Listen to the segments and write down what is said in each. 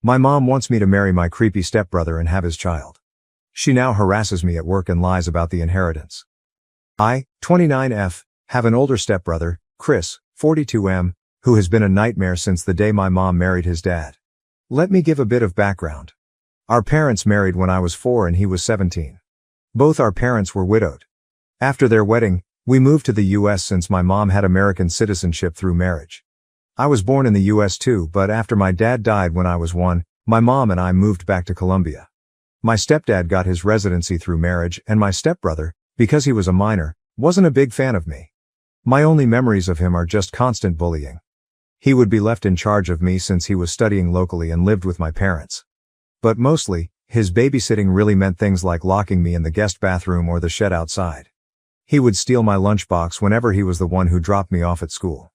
My mom wants me to marry my creepy stepbrother and have his child. She now harasses me at work and lies about the inheritance. I, 29F, have an older stepbrother, Chris, 42M, who has been a nightmare since the day my mom married his dad. Let me give a bit of background. Our parents married when I was 4 and he was 17. Both our parents were widowed. After their wedding, we moved to the US since my mom had American citizenship through marriage. I was born in the US too, but after my dad died when I was 1, my mom and I moved back to Colombia. My stepdad got his residency through marriage, and my stepbrother, because he was a minor, wasn't a big fan of me. My only memories of him are just constant bullying. He would be left in charge of me since he was studying locally and lived with my parents. But mostly, his babysitting really meant things like locking me in the guest bathroom or the shed outside. He would steal my lunchbox whenever he was the one who dropped me off at school.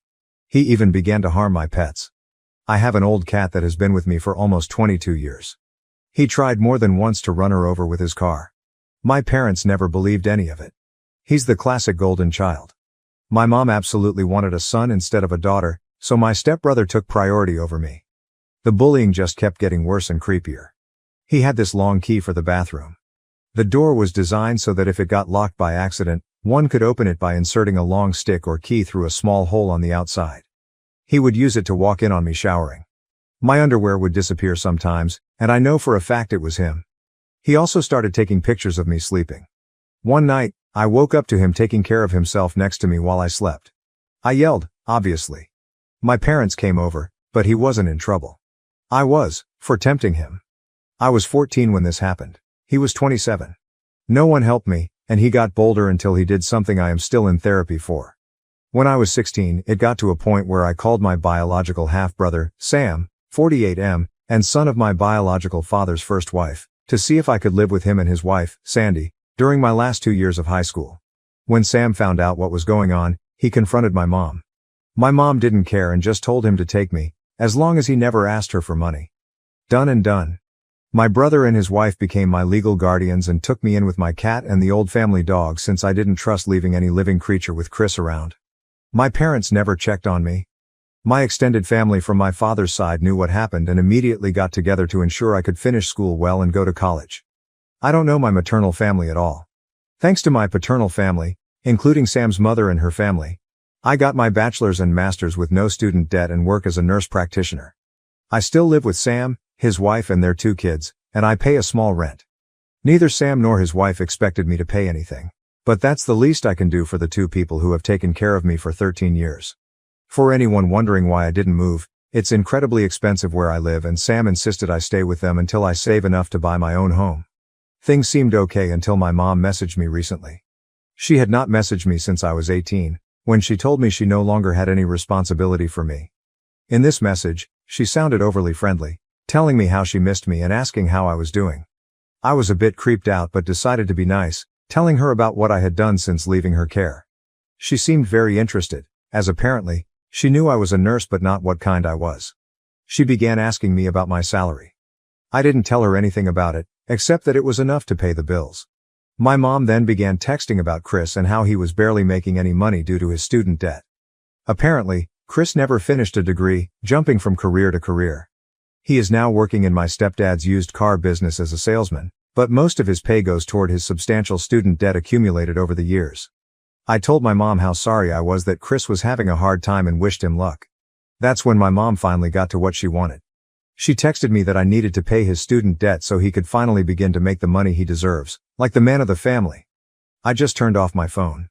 He even began to harm my pets. I have an old cat that has been with me for almost 22 years. He tried more than once to run her over with his car. My parents never believed any of it. He's the classic golden child. My mom absolutely wanted a son instead of a daughter, so my stepbrother took priority over me. The bullying just kept getting worse and creepier. He had this long key for the bathroom. The door was designed so that if it got locked by accident, one could open it by inserting a long stick or key through a small hole on the outside. He would use it to walk in on me showering. My underwear would disappear sometimes, and I know for a fact it was him. He also started taking pictures of me sleeping. One night, I woke up to him taking care of himself next to me while I slept. I yelled, obviously. My parents came over, but he wasn't in trouble. I was, for tempting him. I was 14 when this happened. He was 27. No one helped me, and he got bolder until he did something I am still in therapy for. When I was 16, it got to a point where I called my biological half-brother, Sam, 48M, and son of my biological father's first wife, to see if I could live with him and his wife, Sandy, during my last 2 years of high school. When Sam found out what was going on, he confronted my mom. My mom didn't care and just told him to take me, as long as he never asked her for money. Done and done. My brother and his wife became my legal guardians and took me in with my cat and the old family dog since I didn't trust leaving any living creature with Chris around. My parents never checked on me. My extended family from my father's side knew what happened and immediately got together to ensure I could finish school well and go to college. I don't know my maternal family at all. Thanks to my paternal family, including Sam's mother and her family, I got my bachelor's and master's with no student debt and work as a nurse practitioner. I still live with Sam, his wife and their 2 kids, and I pay a small rent. Neither Sam nor his wife expected me to pay anything, but that's the least I can do for the 2 people who have taken care of me for 13 years. For anyone wondering why I didn't move, it's incredibly expensive where I live and Sam insisted I stay with them until I save enough to buy my own home. Things seemed okay until my mom messaged me recently. She had not messaged me since I was 18, when she told me she no longer had any responsibility for me. In this message, she sounded overly friendly, telling me how she missed me and asking how I was doing. I was a bit creeped out but decided to be nice, telling her about what I had done since leaving her care. She seemed very interested, as apparently, she knew I was a nurse but not what kind I was. She began asking me about my salary. I didn't tell her anything about it, except that it was enough to pay the bills. My mom then began texting about Chris and how he was barely making any money due to his student debt. Apparently, Chris never finished a degree, jumping from career to career. He is now working in my stepdad's used car business as a salesman, but most of his pay goes toward his substantial student debt accumulated over the years. I told my mom how sorry I was that Chris was having a hard time and wished him luck. That's when my mom finally got to what she wanted. She texted me that I needed to pay his student debt so he could finally begin to make the money he deserves, like the man of the family. I just turned off my phone.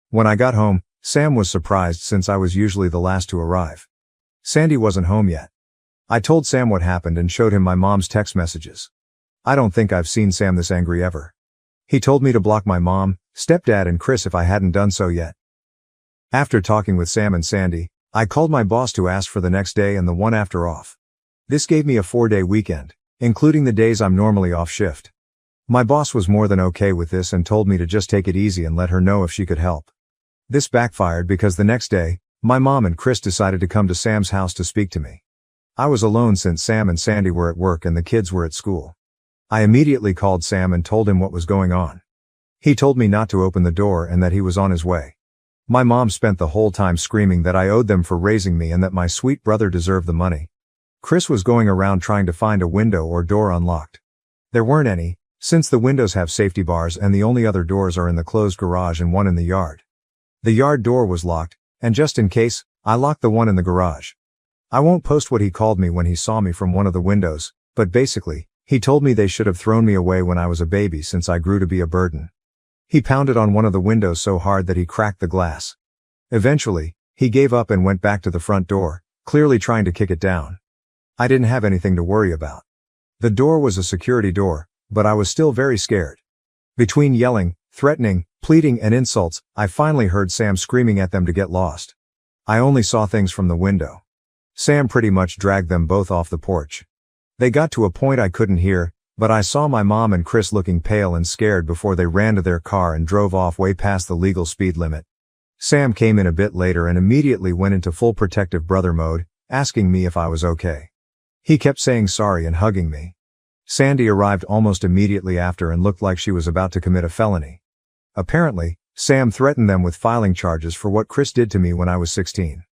When I got home, Sam was surprised since I was usually the last to arrive. Sandy wasn't home yet. I told Sam what happened and showed him my mom's text messages. I don't think I've seen Sam this angry ever. He told me to block my mom, stepdad and Chris if I hadn't done so yet. After talking with Sam and Sandy, I called my boss to ask for the next day and the one after off. This gave me a 4-day weekend, including the days I'm normally off shift. My boss was more than okay with this and told me to just take it easy and let her know if she could help. This backfired because the next day, my mom and Chris decided to come to Sam's house to speak to me. I was alone since Sam and Sandy were at work and the kids were at school. I immediately called Sam and told him what was going on. He told me not to open the door and that he was on his way. My mom spent the whole time screaming that I owed them for raising me and that my sweet brother deserved the money. Chris was going around trying to find a window or door unlocked. There weren't any, since the windows have safety bars and the only other doors are in the closed garage and one in the yard. The yard door was locked, and just in case, I locked the one in the garage. I won't post what he called me when he saw me from one of the windows, but basically, he told me they should have thrown me away when I was a baby since I grew to be a burden. He pounded on one of the windows so hard that he cracked the glass. Eventually, he gave up and went back to the front door, clearly trying to kick it down. I didn't have anything to worry about. The door was a security door, but I was still very scared. Between yelling, threatening, pleading and insults, I finally heard Sam screaming at them to get lost. I only saw things from the window. Sam pretty much dragged them both off the porch. They got to a point I couldn't hear, but I saw my mom and Chris looking pale and scared before they ran to their car and drove off way past the legal speed limit. Sam came in a bit later and immediately went into full protective brother mode, asking me if I was okay. He kept saying sorry and hugging me. Sandy arrived almost immediately after and looked like she was about to commit a felony. Apparently, Sam threatened them with filing charges for what Chris did to me when I was 16.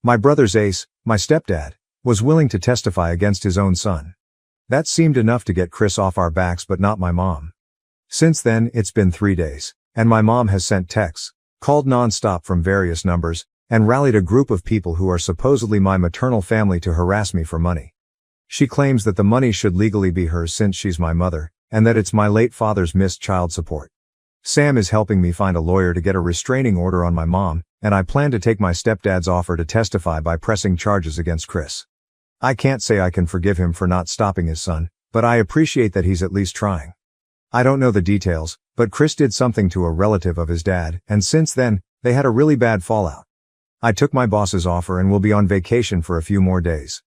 My brother's ace, my stepdad, was willing to testify against his own son. That seemed enough to get Chris off our backs, but not my mom. Since then, it's been 3 days, and my mom has sent texts, called non-stop from various numbers, and rallied a group of people who are supposedly my maternal family to harass me for money. She claims that the money should legally be hers since she's my mother, and that it's my late father's missed child support. Sam is helping me find a lawyer to get a restraining order on my mom, and I plan to take my stepdad's offer to testify by pressing charges against Chris. I can't say I can forgive him for not stopping his son, but I appreciate that he's at least trying. I don't know the details, but Chris did something to a relative of his dad, and since then, they had a really bad fallout. I took my boss's offer and will be on vacation for a few more days.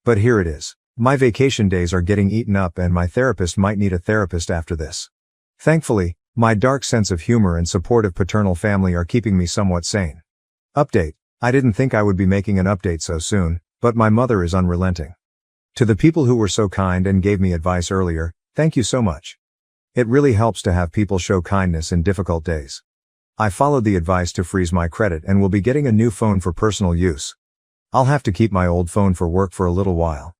But here it is. My vacation days are getting eaten up and my therapist might need a therapist after this. Thankfully, my dark sense of humor and supportive paternal family are keeping me somewhat sane. Update. I didn't think I would be making an update so soon, but my mother is unrelenting. To the people who were so kind and gave me advice earlier, thank you so much. It really helps to have people show kindness in difficult days. I followed the advice to freeze my credit and will be getting a new phone for personal use. I'll have to keep my old phone for work for a little while.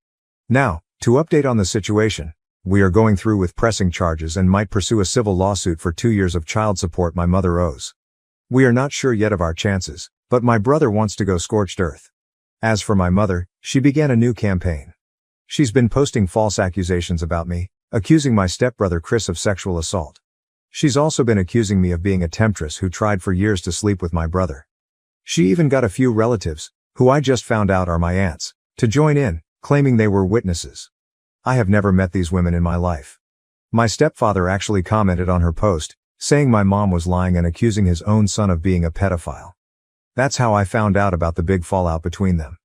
Now, to update on the situation, we are going through with pressing charges and might pursue a civil lawsuit for 2 years of child support my mother owes. We are not sure yet of our chances, but my brother wants to go scorched earth. As for my mother, she began a new campaign. She's been posting false accusations about me, accusing my stepbrother Chris of sexual assault. She's also been accusing me of being a temptress who tried for years to sleep with my brother. She even got a few relatives, who I just found out are my aunts, to join in, claiming they were witnesses. I have never met these women in my life. My stepfather actually commented on her post, saying my mom was lying and accusing his own son of being a pedophile. That's how I found out about the big fallout between them.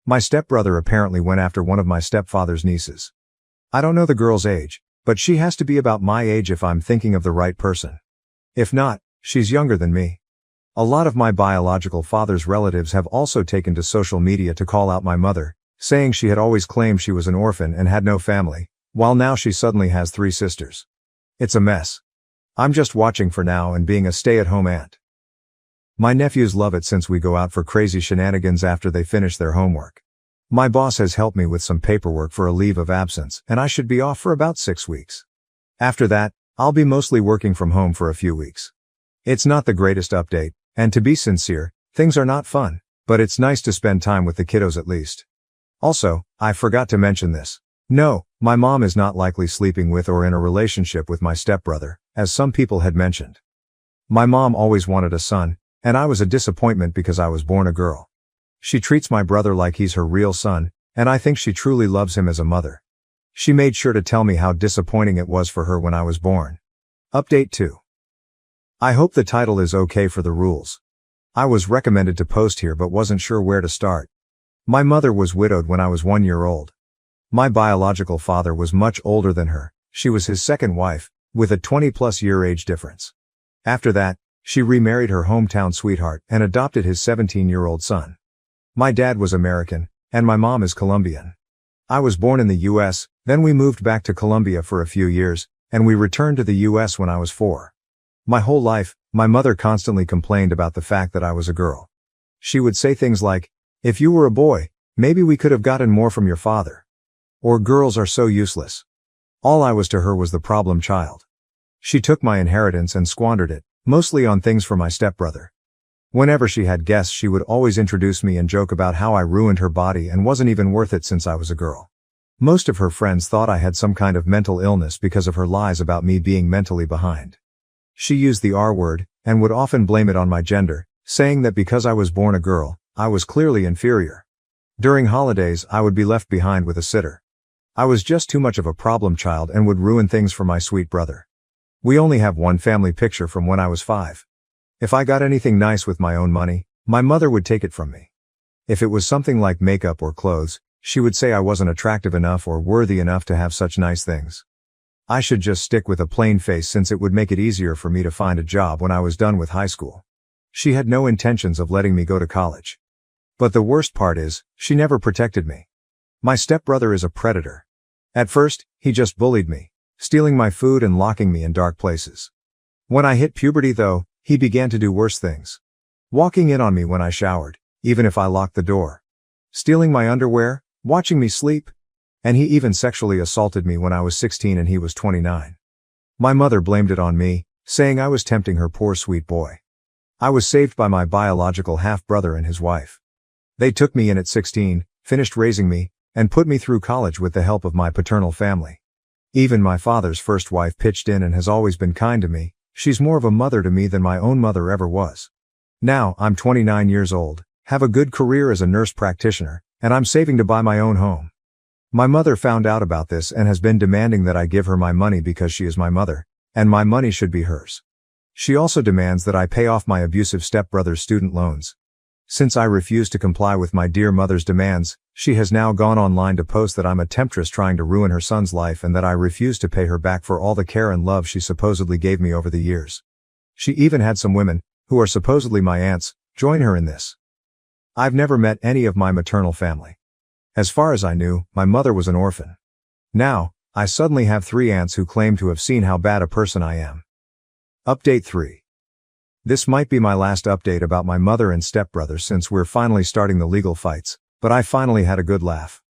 My stepbrother apparently went after one of my stepfather's nieces. I don't know the girl's age, but she has to be about my age if I'm thinking of the right person. If not, she's younger than me. A lot of my biological father's relatives have also taken to social media to call out my mother, saying she had always claimed she was an orphan and had no family, while now she suddenly has 3 sisters. It's a mess. I'm just watching for now and being a stay-at-home aunt. My nephews love it since we go out for crazy shenanigans after they finish their homework. My boss has helped me with some paperwork for a leave of absence, and I should be off for about 6 weeks. After that, I'll be mostly working from home for a few weeks. It's not the greatest update, and to be sincere, things are not fun, but it's nice to spend time with the kiddos at least. Also, I forgot to mention this. No, my mom is not likely sleeping with or in a relationship with my stepbrother, as some people had mentioned. My mom always wanted a son, and I was a disappointment because I was born a girl. She treats my brother like he's her real son, and I think she truly loves him as a mother. She made sure to tell me how disappointing it was for her when I was born. Update 2. I hope the title is okay for the rules. I was recommended to post here but wasn't sure where to start. My mother was widowed when I was 1 year old. My biological father was much older than her. She was his second wife, with a 20-plus year age difference. After that, she remarried her hometown sweetheart and adopted his 17-year-old son. My dad was American, and my mom is Colombian. I was born in the U.S., then we moved back to Colombia for a few years, and we returned to the U.S. when I was 4. My whole life, my mother constantly complained about the fact that I was a girl. She would say things like, "If you were a boy, Maybe we could have gotten more from your father. Or girls are so useless. All I was to her was the problem child. She took my inheritance and squandered it, mostly on things for my stepbrother. Whenever she had guests, she would always introduce me and joke about how I ruined her body and wasn't even worth it since I was a girl. Most of her friends thought I had some kind of mental illness because of her lies about me being mentally behind. She used the R word, and would often blame it on my gender, saying that because I was born a girl, I was clearly inferior. During holidays, I would be left behind with a sitter. I was just too much of a problem child and would ruin things for my sweet brother. We only have one family picture from when I was 5. If I got anything nice with my own money, my mother would take it from me. If it was something like makeup or clothes, she would say I wasn't attractive enough or worthy enough to have such nice things. I should just stick with a plain face since it would make it easier for me to find a job when I was done with high school. She had no intentions of letting me go to college. But the worst part is, she never protected me. My stepbrother is a predator. At first, he just bullied me, stealing my food and locking me in dark places. When I hit puberty though, he began to do worse things. Walking in on me when I showered, even if I locked the door. Stealing my underwear, watching me sleep. And he even sexually assaulted me when I was 16 and he was 29. My mother blamed it on me, saying I was tempting her poor sweet boy. I was saved by my biological half-brother and his wife. They took me in at 16, finished raising me, and put me through college with the help of my paternal family. Even my father's first wife pitched in and has always been kind to me. She's more of a mother to me than my own mother ever was. Now, I'm 29 years old, have a good career as a nurse practitioner, and I'm saving to buy my own home. My mother found out about this and has been demanding that I give her my money because she is my mother, and my money should be hers. She also demands that I pay off my abusive stepbrother's student loans. Since I refuse to comply with my dear mother's demands, she has now gone online to post that I'm a temptress trying to ruin her son's life and that I refuse to pay her back for all the care and love she supposedly gave me over the years. She even had some women, who are supposedly my aunts, join her in this. I've never met any of my maternal family. As far as I knew, my mother was an orphan. Now, I suddenly have 3 aunts who claim to have seen how bad a person I am. Update 3. This might be my last update about my mother and stepbrother since we're finally starting the legal fights, but I finally had a good laugh.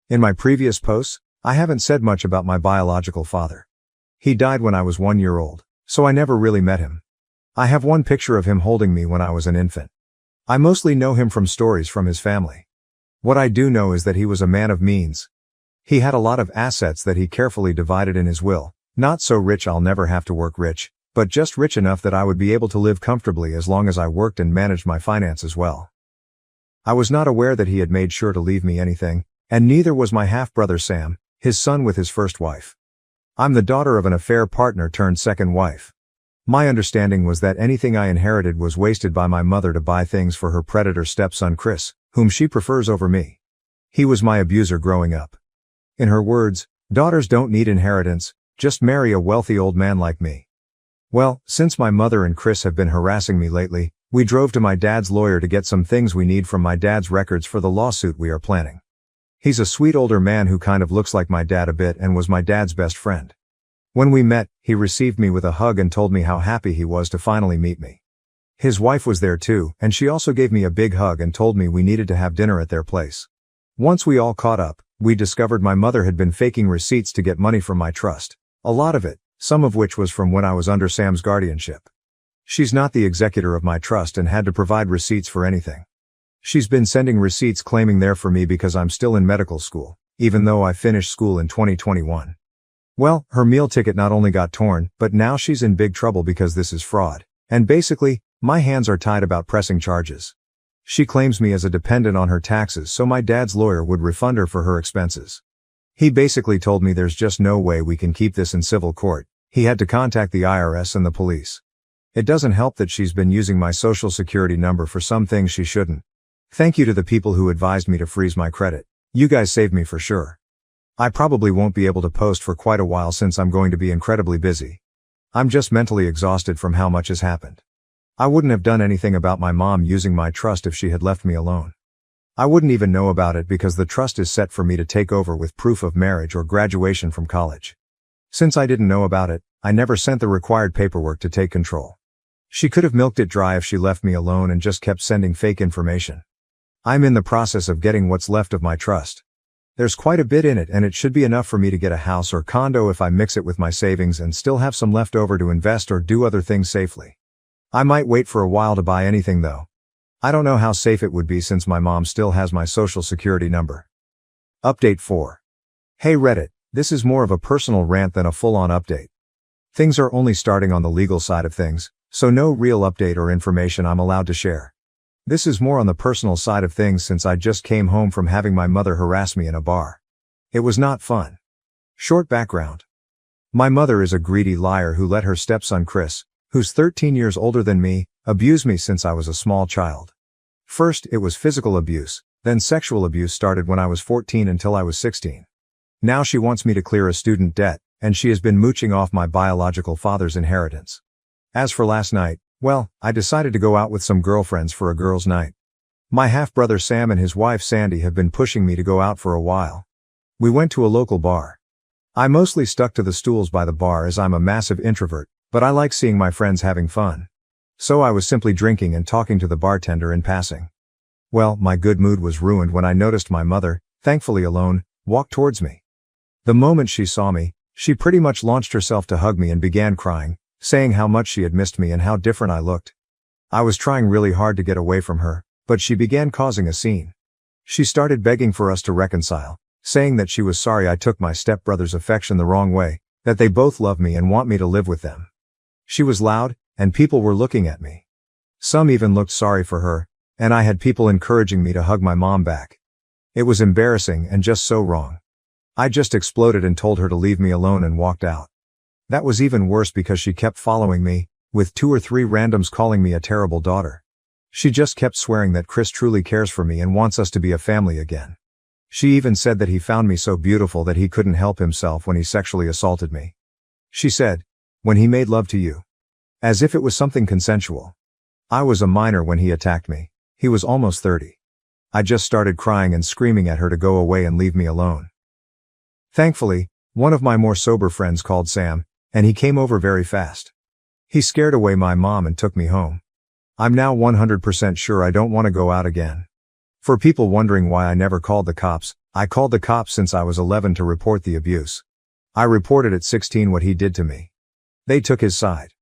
In my previous posts, I haven't said much about my biological father. He died when I was 1 year old, so I never really met him. I have one picture of him holding me when I was an infant. I mostly know him from stories from his family. What I do know is that he was a man of means. He had a lot of assets that he carefully divided in his will, not so rich I'll never have to work rich, but just rich enough that I would be able to live comfortably as long as I worked and managed my finances well. I was not aware that he had made sure to leave me anything, and neither was my half-brother Sam, his son with his first wife. I'm the daughter of an affair partner turned second wife. My understanding was that anything I inherited was wasted by my mother to buy things for her predator stepson Chris, whom she prefers over me. He was my abuser growing up. In her words, daughters don't need inheritance, just marry a wealthy old man like me. Well, since my mother and Chris have been harassing me lately, we drove to my dad's lawyer to get some things we need from my dad's records for the lawsuit we are planning. He's a sweet older man who kind of looks like my dad a bit and was my dad's best friend. When we met, he received me with a hug and told me how happy he was to finally meet me. His wife was there too, and she also gave me a big hug and told me we needed to have dinner at their place. Once we all caught up, we discovered my mother had been faking receipts to get money from my trust. A lot of it, some of which was from when I was under Sam's guardianship. She's not the executor of my trust and had to provide receipts for anything. She's been sending receipts claiming they're for me because I'm still in medical school, even though I finished school in 2021. Well, her meal ticket not only got torn, but now she's in big trouble because this is fraud. And basically, my hands are tied about pressing charges. She claims me as a dependent on her taxes so my dad's lawyer would refund her for her expenses. He basically told me there's just no way we can keep this in civil court. He had to contact the IRS and the police. It doesn't help that she's been using my social security number for some things she shouldn't. Thank you to the people who advised me to freeze my credit. You guys saved me for sure. I probably won't be able to post for quite a while since I'm going to be incredibly busy. I'm just mentally exhausted from how much has happened. I wouldn't have done anything about my mom using my trust if she had left me alone. I wouldn't even know about it because the trust is set for me to take over with proof of marriage or graduation from college. Since I didn't know about it, I never sent the required paperwork to take control. She could have milked it dry if she left me alone and just kept sending fake information. I'm in the process of getting what's left of my trust. There's quite a bit in it, and it should be enough for me to get a house or condo if I mix it with my savings and still have some left over to invest or do other things safely. I might wait for a while to buy anything though. I don't know how safe it would be since my mom still has my social security number. Update 4. Hey Reddit, this is more of a personal rant than a full-on update. Things are only starting on the legal side of things, so no real update or information I'm allowed to share. This is more on the personal side of things since I just came home from having my mother harass me in a bar. It was not fun. Short background. My mother is a greedy liar who let her stepson Chris, who's 13 years older than me, abuse me since I was a small child. First, it was physical abuse, then sexual abuse started when I was 14 until I was 16. Now she wants me to clear a student debt, and she has been mooching off my biological father's inheritance. As for last night, well, I decided to go out with some girlfriends for a girls' night. My half-brother Sam and his wife Sandy have been pushing me to go out for a while. We went to a local bar. I mostly stuck to the stools by the bar as I'm a massive introvert, but I like seeing my friends having fun. So I was simply drinking and talking to the bartender in passing. Well, my good mood was ruined when I noticed my mother, thankfully alone, walk towards me. The moment she saw me, she pretty much launched herself to hug me and began crying, saying how much she had missed me and how different I looked. I was trying really hard to get away from her, but she began causing a scene. She started begging for us to reconcile, saying that she was sorry I took my stepbrother's affection the wrong way, that they both love me and want me to live with them. She was loud, and people were looking at me. Some even looked sorry for her, and I had people encouraging me to hug my mom back. It was embarrassing and just so wrong. I just exploded and told her to leave me alone and walked out. That was even worse because she kept following me, with 2 or 3 randoms calling me a terrible daughter. She just kept swearing that Chris truly cares for me and wants us to be a family again. She even said that he found me so beautiful that he couldn't help himself when he sexually assaulted me. She said, when he made love to you. As if it was something consensual. I was a minor when he attacked me. He was almost 30. I just started crying and screaming at her to go away and leave me alone. Thankfully, one of my more sober friends called Sam, and he came over very fast. He scared away my mom and took me home. I'm now 100% sure I don't want to go out again. For people wondering why I never called the cops, I called the cops since I was 11 to report the abuse. I reported at 16 what he did to me. They took his side.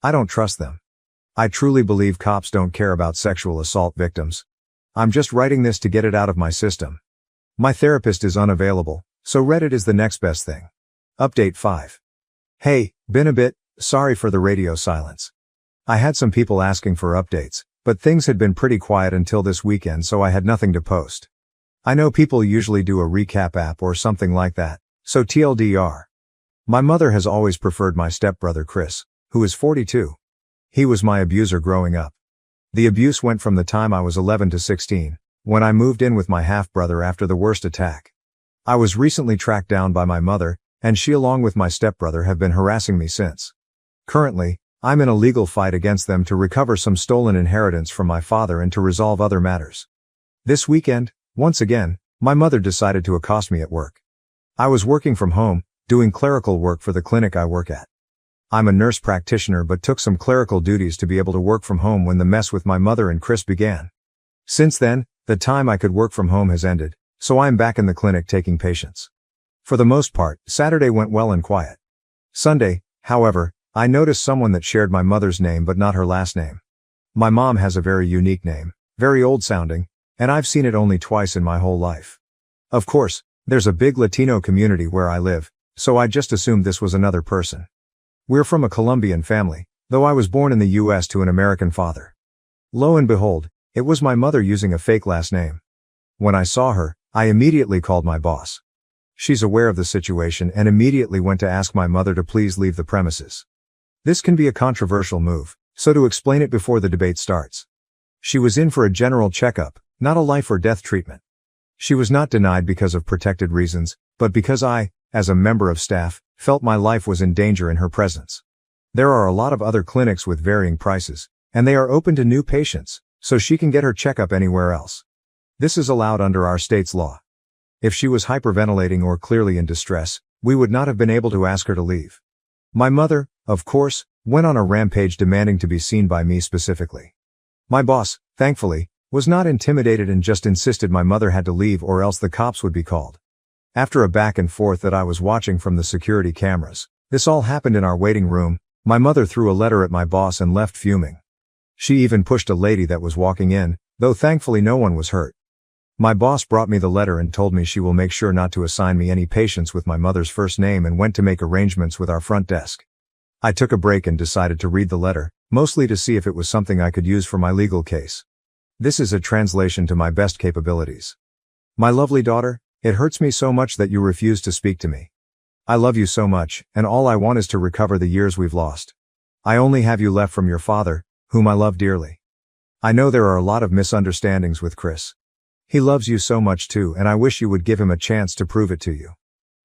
I don't trust them. I truly believe cops don't care about sexual assault victims. I'm just writing this to get it out of my system. My therapist is unavailable, so Reddit is the next best thing. Update 5. Hey, been a bit, sorry for the radio silence. I had some people asking for updates, but things had been pretty quiet until this weekend, so I had nothing to post. I know people usually do a recap app or something like that, so TLDR. My mother has always preferred my stepbrother Chris, who is 42. He was my abuser growing up. The abuse went from the time I was 11 to 16, when I moved in with my half-brother after the worst attack. I was recently tracked down by my mother, and she along with my stepbrother have been harassing me since. Currently, I'm in a legal fight against them to recover some stolen inheritance from my father and to resolve other matters. This weekend, once again, my mother decided to accost me at work. I was working from home, doing clerical work for the clinic I work at. I'm a nurse practitioner but took some clerical duties to be able to work from home when the mess with my mother and Chris began. Since then, the time I could work from home has ended, so I'm back in the clinic taking patients. For the most part, Saturday went well and quiet. Sunday, however, I noticed someone that shared my mother's name but not her last name. My mom has a very unique name, very old sounding, and I've seen it only twice in my whole life. Of course, there's a big Latino community where I live, so I just assumed this was another person. We're from a Colombian family, though I was born in the US to an American father. Lo and behold, it was my mother using a fake last name. When I saw her, I immediately called my boss. She's aware of the situation and immediately went to ask my mother to please leave the premises. This can be a controversial move, so to explain it before the debate starts. She was in for a general checkup, not a life or death treatment. She was not denied because of protected reasons, but because I, as a member of staff, felt my life was in danger in her presence. There are a lot of other clinics with varying prices, and they are open to new patients, so she can get her checkup anywhere else. This is allowed under our state's law. If she was hyperventilating or clearly in distress, we would not have been able to ask her to leave. My mother, of course, went on a rampage demanding to be seen by me specifically. My boss, thankfully, Was not intimidated and just insisted my mother had to leave or else the cops would be called. After a back and forth that I was watching from the security cameras, this all happened in our waiting room. My mother threw a letter at my boss and left fuming. She even pushed a lady that was walking in, though thankfully no one was hurt. My boss brought me the letter and told me she will make sure not to assign me any patients with my mother's first name and went to make arrangements with our front desk. I took a break and decided to read the letter, mostly to see if it was something I could use for my legal case. This is a translation to my best capabilities. My lovely daughter, it hurts me so much that you refuse to speak to me. I love you so much, and all I want is to recover the years we've lost. I only have you left from your father, whom I love dearly. I know there are a lot of misunderstandings with Chris. He loves you so much too, and I wish you would give him a chance to prove it to you.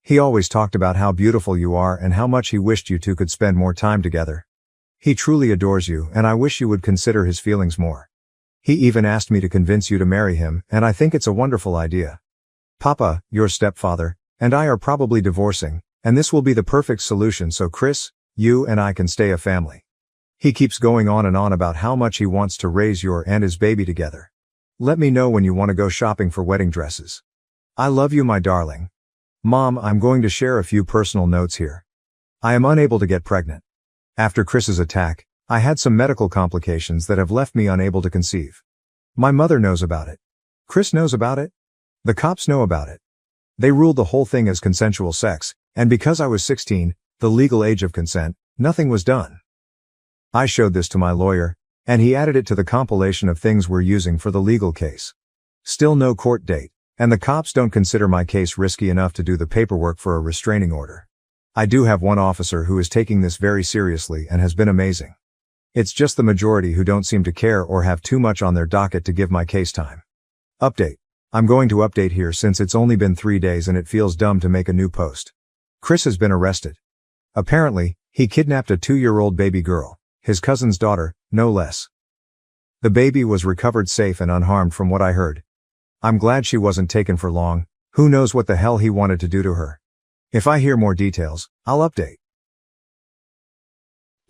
He always talked about how beautiful you are and how much he wished you two could spend more time together. He truly adores you, and I wish you would consider his feelings more. He even asked me to convince you to marry him, and I think it's a wonderful idea. Papa, your stepfather, and I are probably divorcing, and this will be the perfect solution so Chris, you and I can stay a family. He keeps going on and on about how much he wants to raise your and his baby together. Let me know when you want to go shopping for wedding dresses. I love you, my darling. Mom, I'm going to share a few personal notes here. I am unable to get pregnant. After Chris's attack, I had some medical complications that have left me unable to conceive. My mother knows about it. Chris knows about it. The cops know about it. They ruled the whole thing as consensual sex, and because I was 16, the legal age of consent, nothing was done. I showed this to my lawyer, and he added it to the compilation of things we're using for the legal case. Still no court date, and the cops don't consider my case risky enough to do the paperwork for a restraining order. I do have one officer who is taking this very seriously and has been amazing. It's just the majority who don't seem to care or have too much on their docket to give my case time. Update. I'm going to update here since it's only been 3 days and it feels dumb to make a new post. Chris has been arrested. Apparently, he kidnapped a 2-year-old baby girl, his cousin's daughter, no less. The baby was recovered safe and unharmed from what I heard. I'm glad she wasn't taken for long. Who knows what the hell he wanted to do to her. If I hear more details, I'll update.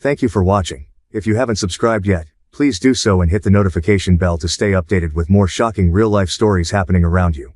Thank you for watching. If you haven't subscribed yet, please do so and hit the notification bell to stay updated with more shocking real-life stories happening around you.